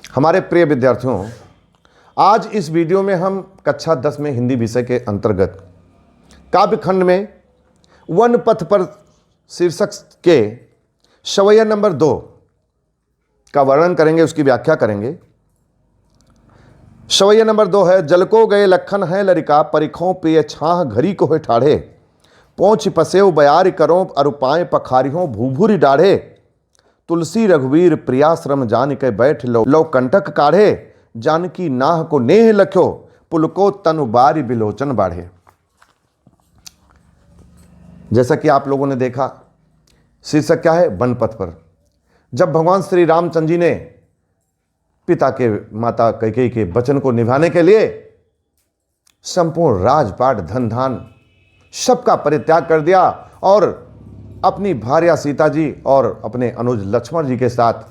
हमारे प्रिय विद्यार्थियों, आज इस वीडियो में हम कक्षा 10 में हिंदी विषय के अंतर्गत काव्यखंड में वन पथ पर शीर्षक के सवैया नंबर 2 का वर्णन करेंगे, उसकी व्याख्या करेंगे। सवैया नंबर 2 है, जल को गए लखन है लरिका, परिखों पिय छाह घरी को है ठाढ़े, पहुँच पसेव बयार करो अरुपाएं पखारियों भूभुरी डाढ़े, तुलसी रघुवीर प्रियाश्रम जान के बैठ लो कंटक काढ़े, जानकी नाह को नेह लख्यो पुलको तनु बारी बिलोचन बाढ़े। जैसा कि आप लोगों ने देखा, शीर्षक क्या है? वन पथ पर। जब भगवान श्री रामचंद्र जी ने पिता के माता कैकेयी के वचन को निभाने के लिए संपूर्ण राजपाट धन धान सबका परित्याग कर दिया और अपनी भार्या सीता जी और अपने अनुज लक्ष्मण जी के साथ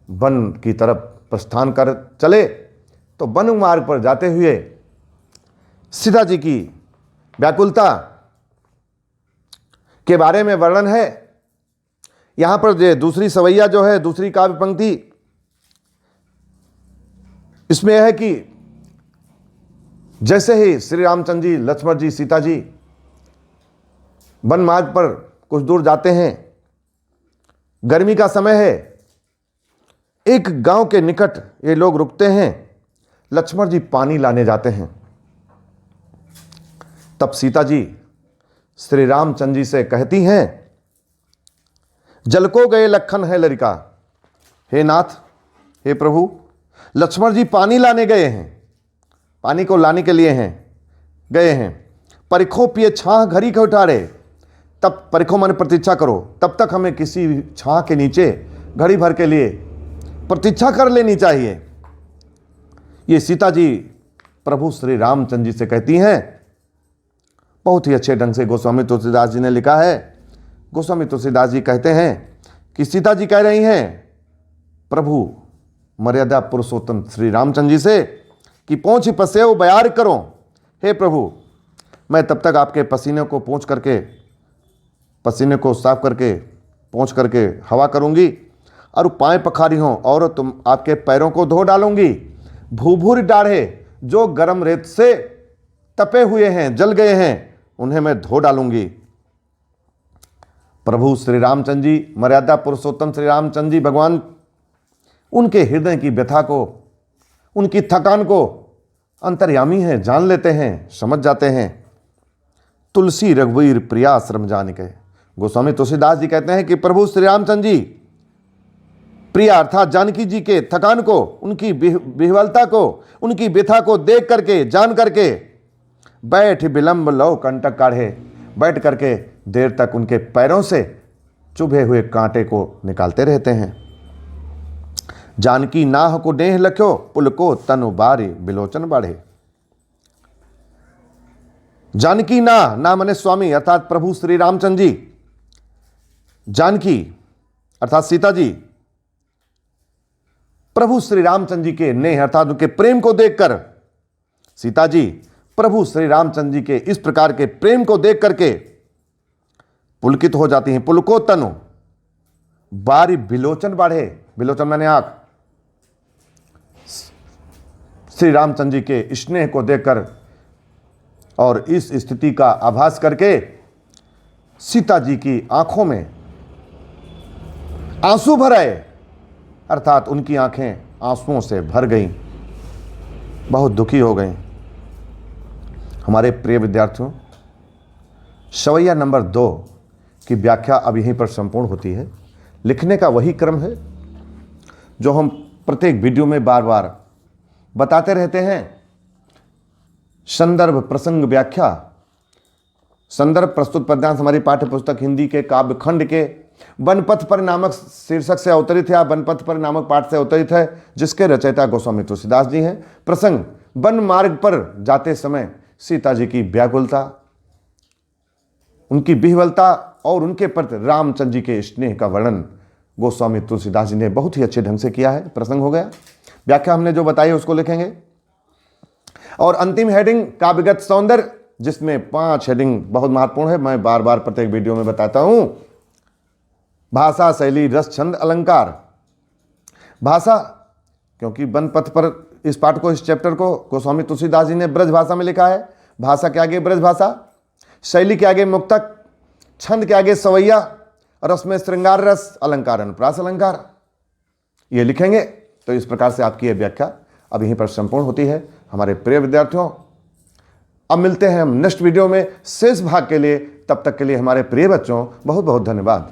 वन की तरफ प्रस्थान कर चले, तो वन मार्ग पर जाते हुए सीता जी की व्याकुलता के बारे में वर्णन है। यहां पर जो दूसरी सवैया जो है, दूसरी काव्य पंक्ति, इसमें है कि जैसे ही श्री रामचंद्र जी, लक्ष्मण जी, सीता जी वन मार्ग पर कुछ दूर जाते हैं, गर्मी का समय है, एक गांव के निकट ये लोग रुकते हैं। लक्ष्मण जी पानी लाने जाते हैं। तब सीता जी श्री रामचंद्र जी से कहती हैं, जल को गए लखन है लरिका, हे नाथ, हे प्रभु, लक्ष्मण जी पानी लाने गए हैं, पानी को लाने के लिए गए हैं। परिखों पिए छाह घड़ी को उठारे, तब परिखों माने प्रतीक्षा करो, तब तक हमें किसी छाह के नीचे घड़ी भर के लिए प्रतीक्षा कर लेनी चाहिए। ये सीता जी प्रभु श्री रामचंद्र जी से कहती हैं। बहुत ही अच्छे ढंग से गोस्वामी तुलसीदास जी ने लिखा है। गोस्वामी तुलसीदास जी कहते हैं कि सीता जी कह रही हैं प्रभु मर्यादा पुरुषोत्तम श्री रामचंद्र जी से कि पहुँच पसेव बयार करो, हे प्रभु, मैं तब तक आपके पसीने को पोंछ करके, पसीने को साफ करके पोंछ करके हवा करूंगी और पाएँ पखारी हों और तुम आपके पैरों को धो डालूंगी। भूभुर डाढ़े, जो गर्म रेत से तपे हुए हैं, जल गए हैं, उन्हें मैं धो डालूंगी। प्रभु श्री रामचंद्र जी, मर्यादा पुरुषोत्तम श्री रामचंद्र जी भगवान उनके हृदय की व्यथा को, उनकी थकान को अंतर्यामी है, जान लेते हैं, समझ जाते हैं। तुलसी रघुवीर प्रियाश्रम जान के, गोस्वामी तुलसीदास जी कहते हैं कि प्रभु श्री रामचंद्र जी प्रिया अर्थात जानकी जी के थकान को, उनकी विह्वलता को, उनकी व्यथा को देख करके, जान करके बैठ विलंब लो कंटक काढ़े, बैठ करके देर तक उनके पैरों से चुभे हुए कांटे को निकालते रहते हैं। जानकी नाह को नेह लख्यो पुलको तनु बारी बिलोचन बाढ़े। जानकी ना माने स्वामी अर्थात प्रभु श्री रामचंद्र जी, जानकी अर्थात सीता जी प्रभु श्री रामचंद्र जी के नेह अर्थात उनके प्रेम को देखकर, सीता जी प्रभु श्री रामचंद्र जी के इस प्रकार के प्रेम को देख करके पुलकित हो जाती हैं। पुलको तनु बारी बिलोचन बाढ़े, बिलोचन माने आंख, श्री रामचंद्र जी के स्नेह को देखकर और इस स्थिति का आभास करके सीता जी की आंखों में आंसू भर आए, अर्थात उनकी आंखें आंसुओं से भर गईं, बहुत दुखी हो गईं। हमारे प्रिय विद्यार्थियों, सवैया नंबर 2 की व्याख्या अब यहीं पर संपूर्ण होती है। लिखने का वही क्रम है जो हम प्रत्येक वीडियो में बार बार बताते रहते हैं। संदर्भ प्रसंग व्याख्या, संदर्भ प्रस्तुत पद्यांश हमारी पाठ्य पुस्तक हिंदी के काव्यखंड के वन पथ पर नामक शीर्षक से अवतरित है, या वन पथ पर नामक पाठ से अवतरित है, जिसके रचयिता गोस्वामी तुलसीदास जी हैं। प्रसंग वन मार्ग पर जाते समय सीता जी की व्याकुलता, उनकी विह्वलता और उनके प्रति रामचंद्र जी के स्नेह का वर्णन गोस्वामी तुलसीदास जी ने बहुत ही अच्छे ढंग से किया है। प्रसंग हो गया, व्याख्या हमने जो बताई उसको लिखेंगे। और अंतिम हेडिंग काव्यगत सौंदर्य, जिसमें 5 हेडिंग बहुत महत्वपूर्ण है, मैं बार बार प्रत्येक वीडियो में बताता हूं। भाषा, शैली, रस, छंद, अलंकार। भाषा क्योंकि वन पथ पर इस पाठ को, इस चैप्टर को गोस्वामी तुलसीदास जी ने ब्रज भाषा में लिखा है। भाषा के आगे ब्रज भाषा, शैली के आगे मुक्तक, छंद के आगे सवैया, रस में श्रृंगार रस, अलंकार अनुप्रास अलंकार, ये लिखेंगे तो इस प्रकार से आपकी यह व्याख्या अब यहीं पर संपूर्ण होती है। हमारे प्रिय विद्यार्थियों, अब मिलते हैं हम नेक्स्ट वीडियो में शेष भाग के लिए। तब तक के लिए हमारे प्रिय बच्चों बहुत बहुत धन्यवाद।